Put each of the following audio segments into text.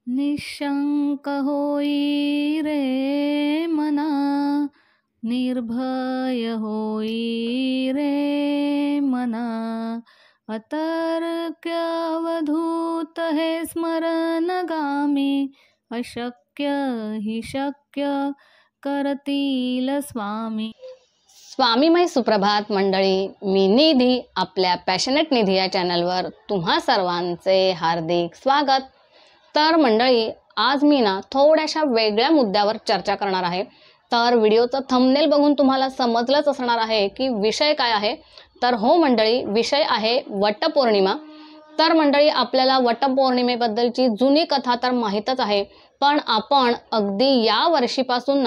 निशंक होई रे मना, निर्भय होई रे मना. अतर्क्यवधूत हे स्मरणगामी, अशक्य हि शक्य करतील स्वामी. स्वामीमय सुप्रभात मंडळी. मी निधी, आपल्या पॅशनेट निधी या चॅनलवर तुम्हा सर्वांचे हार्दिक स्वागत. तर मंडळी, आज मी थोड्याशा वेगळ्या मुद्द्यावर चर्चा करणार आहे. तर व्हिडिओचं थंबनेल बघून तुम्हाला समजलंच असणार आहे की विषय काय आहे. तर हो मंडळी, विषय आहे वटपौर्णिमा. तर मंडळी, आपल्याला वटपौर्णिमेबद्दलची जुनी कथा तर माहीतच आहे, पण आपण अगदी या वर्षीपासून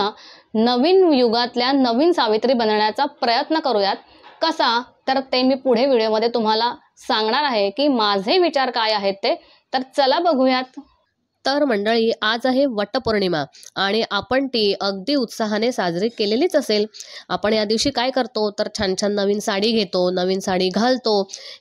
नवीन युगातल्या नवीन सावित्री बनण्याचा प्रयत्न करूयात. कसा, तर ते मी पुढे व्हिडिओमध्ये तुम्हाला सांगणार आहे की माझे विचार काय आहेत ते. तर चला बघूयात. तर मंडळी, आज आहे वटपौर्णिमा आणि आपण ती अगदी उत्साहाने साजरी केलेलीच असेल. आपण या दिवशी काय करतो, तर छान छान नवीन साडी घेतो, नवीन साडी घालतो,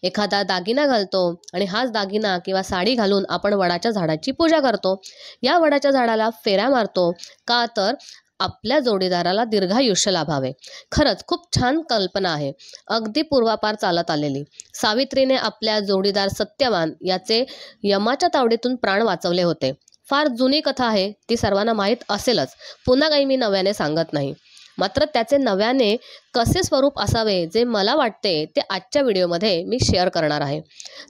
एखादा दागिना घालतो आणि हाच दागिना किंवा साडी घालून आपण वडाच्या झाडाची पूजा करतो. या वडाच्या झाडाला फेऱ्या मारतो. का, तर आपल्या जोडीदाराला दीर्घायुष्य लाभावे. खरंच खूप छान कल्पना आहे, अगदी पूर्वापार चालत आलेली. सावित्रीने आपल्या जोडीदार सत्यवान याचे यमाच्या तावडीतून प्राण वाचवले होते. फार जुनी कथा आहे, ती सर्वांना माहीत असेलच. पुन्हा काही मी नव्याने सांगत नाही. मात्र त्याचे नव्याने कसे स्वरूप असावे जे मला वाटते ते आजच्या व्हिडिओमध्ये मी शेअर करणार आहे.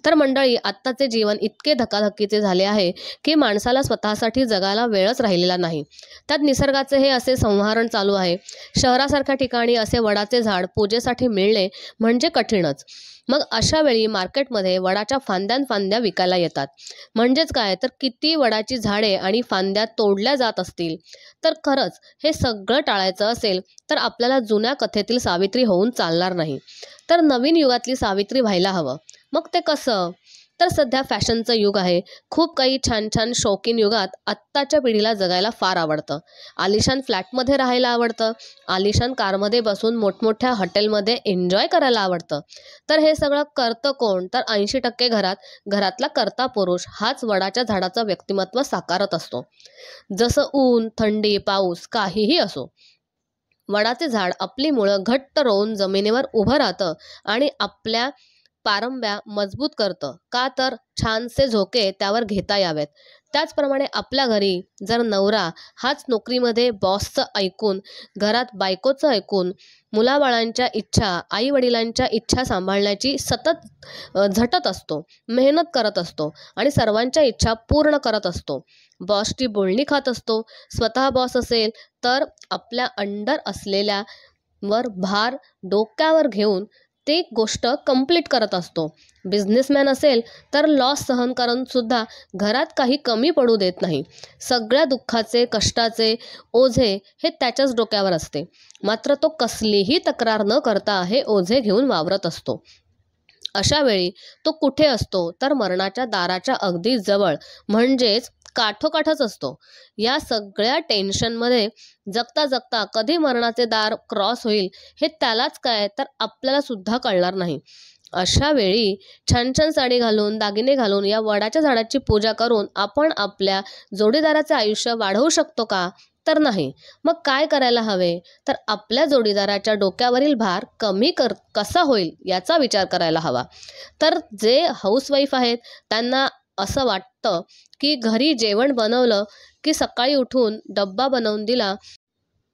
तर मंडळी, आत्ताचे जीवन इतके धकाधकीचे झाले आहे की माणसाला स्वतःसाठी जगायला वेळच राहिलेला नाही. त्यात निसर्गाचे हे असे संहारण चालू आहे. शहरासारख्या ठिकाणी असे वडाचे झाड पूजेसाठी मिळणे म्हणजे कठीणच. मग अशा वेळी मार्केटमध्ये वडाच्या फांद्या विकायला येतात. म्हणजेच काय, तर किती वडाची झाडे आणि फांद्या तोडल्या जात असतील. तर खरंच हे सगळं टाळायचं असेल तर आपल्याला जुन्या कथेतील सावित्री होऊन चालणार नाही, तर नवीन युगातली सावित्री व्हायला हवं. मग ते कसं, तर सध्या फॅशनचं युग आहे. खूप काही छान छान शौकीन युगात आत्ताच्या पिढीला जगायला फार आवडतं. आलिशान फ्लॅटमध्ये राहायला आवडतं, आलिशान कारमध्ये बसून मोठमोठ्या हॉटेलमध्ये एन्जॉय करायला आवडतं. तर हे सगळं करतं कोण, तर 80% घरातला करता पुरुष हाच वडाच्या झाडाचं व्यक्तिमत्व साकारत असतो. जसं ऊन, थंडी, पाऊस काहीही असो, वडाचे झाड आपली मुळं घट्ट रोवून जमिनीवर उभं राहतं आणि आपल्या पारंब्या मजबूत करतं. का, तर छानसे झोके त्यावर घेता यावेत. त्याचप्रमाणे आपल्या घरी जर नवरा हाच नोकरीमध्ये बॉसचं ऐकून, घरात बायकोचं ऐकून, मुलाबाळांच्या इच्छा, आई वडिलांच्या इच्छा सांभाळण्याची सतत झटत असतो, मेहनत करत असतो आणि सर्वांच्या इच्छा पूर्ण करत असतो, बॉसची बोलणी खात असतो, स्वतः बॉस असेल तर आपल्या अंडर असलेल्या वर भार डोक्यावर घेऊन ते गोष्ट कंप्लीट करत असतो, बिझनेसमॅन असेल तर लॉस सहन करून सुद्धा घरात काही कमी पडू देत नाही. सगळ्या दुःखाचे, कष्टाचे ओझे हे त्याच्याच डोक्यावर असते. मात्र तो कसलीही तक्रार न करता हे ओझे घेऊन वावरत असतो. अशा वेळी तो कुठे असतो, तर मरणाच्या दाराच्या अगदी जवळ, म्हणजेच काठोकाठच असतो. या सगळ्या टेन्शनमध्ये जगता जगता कधी मरणाचे दार क्रॉस होईल हे त्यालाच काय, तर आपल्याला सुद्धा कळणार नाही. अशा वेळी छान छान साडी घालून, दागिने घालून या वडाच्या झाडाची पूजा करून आपण आपल्या जोडीदाराचे आयुष्य वाढवू शकतो का, तर नाही. मग काय करायला हवे, तर आपल्या जोडीदाराच्या डोक्यावरील भार कमी कसा होईल याचा विचार करायला हवा. तर जे हाऊसवाईफ आहेत त्यांना असं वाटतं की घरी जेवण बनवलं की सकाळी उठून डब्बा बनवून दिला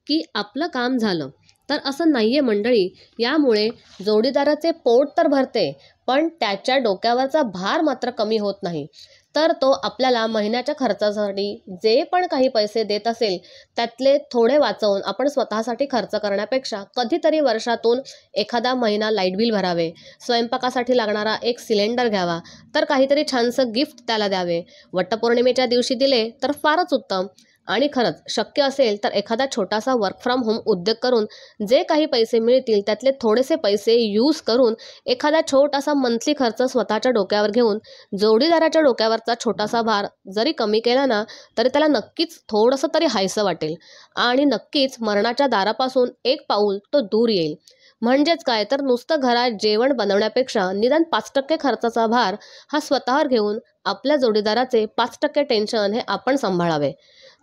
की आपलं काम झालं. तर असं नाहीये मंडळी. यामुळे जोडीदाराचे पोट तर भरते, पण त्याच्या डोक्यावरचा भार मात्र कमी होत नाही. तर तो आपल्याला महिन्याच्या खर्चासाठी जे पण काही पैसे देत असेल त्यातले थोडे वाचवून आपण स्वतःसाठी खर्च करण्यापेक्षा कधीतरी वर्षातून एखादा महिना लाईट बिल भरावे, स्वयंपाकासाठी लागणारा एक सिलेंडर घ्यावा, तर काहीतरी छानसं गिफ्ट त्याला द्यावे. वटपौर्णिमेच्या दिवशी दिले तर फारच उत्तम. आणि खरंच शक्य असेल तर एखादा छोटासा वर्क फ्रॉम होम उद्योग करून जे काही पैसे मिळतील त्यातले थोडेसे पैसे यूज करून एखादा छोटासा मंथली खर्च स्वतःच्या डोक्यावर घेऊन जोडीदाराच्या डोक्यावरचा छोटासा भार जरी कमी केला ना, तरी त्याला नक्कीच थोडंसं तरी हायसं वाटेल आणि नक्कीच मरणाच्या दारापासून एक पाऊल तो दूर येईल. म्हणजेच काय तर नुसतं घरात जेवण बनवण्यापेक्षा निदान 5% खर्चाचा भार हा स्वतःवर घेऊन आपल्या जोडीदाराचे 5% टेन्शन हे आपण सांभाळावे.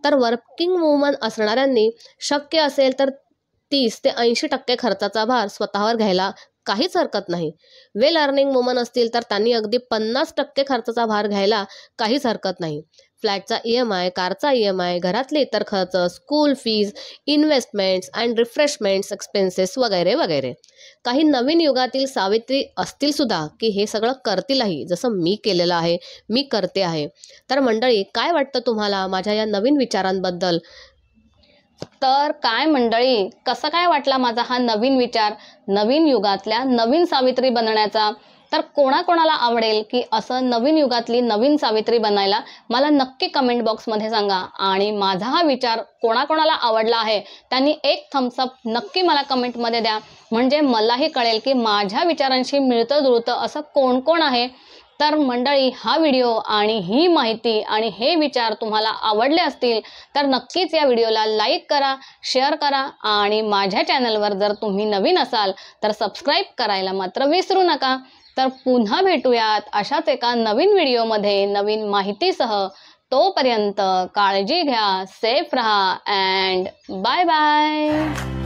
तर वर्किंग वुमन असणाऱ्यांनी शक्य असेल तर 30 ते 80% खर्चाचा भार स्वतःवर घ्यायला काहीच हरकत नाही. वेल अर्निंग वुमन असतील तर त्यांनी अगदी 50% खर्चाचा भार घ्यायला काहीच हरकत नाही. फ्लॅटचा EMI, कारचा EMI, घरातले इतर खर्च, school fees, investments and refreshments expenses वगैरे वगैरे. काही नवीन युगातील सावित्री असतील सुद्धा की हे सगळं करतीलही, जसं मी केलेलं आहे, मी करते आहे. तर मंडळी, काय वाटतं तुम्हाला माझ्या या नवीन विचारांबद्दल? तर काय मंडळी, कसा काय वाटला माझा हा नवीन विचार, नवीन युगातल्या नवीन सावित्री बनण्याचा? तर कोणाकोणाला आवडेल की असं नवीन युगातली नवीन सावित्री बनायला? मला नक्की कमेंट बॉक्समध्ये सांगा. आणि माझा हा विचार कोणाकोणाला आवडला आहे त्यांनी एक थम्सअप नक्की मला कमेंटमध्ये द्या, म्हणजे मलाही कळेल की माझ्या विचारांशी मिळतं जुळतं असं कोण कोण आहे. तर मंडळी, हा व्हिडिओ आणि ही माहिती आणि हे विचार तुम्हाला आवडले असतील तर नक्कीच या व्हिडिओला लाईक करा, शेअर करा आणि माझ्या चॅनलवर जर तुम्ही नवीन असाल तर सबस्क्राईब करायला मात्र विसरू नका. तर पुन्हा भेटूयात अशाच एका नवीन व्हिडिओमध्ये नवीन माहितीसह. तोपर्यंत काळजी घ्या, सेफ रहा अँड बाय बाय.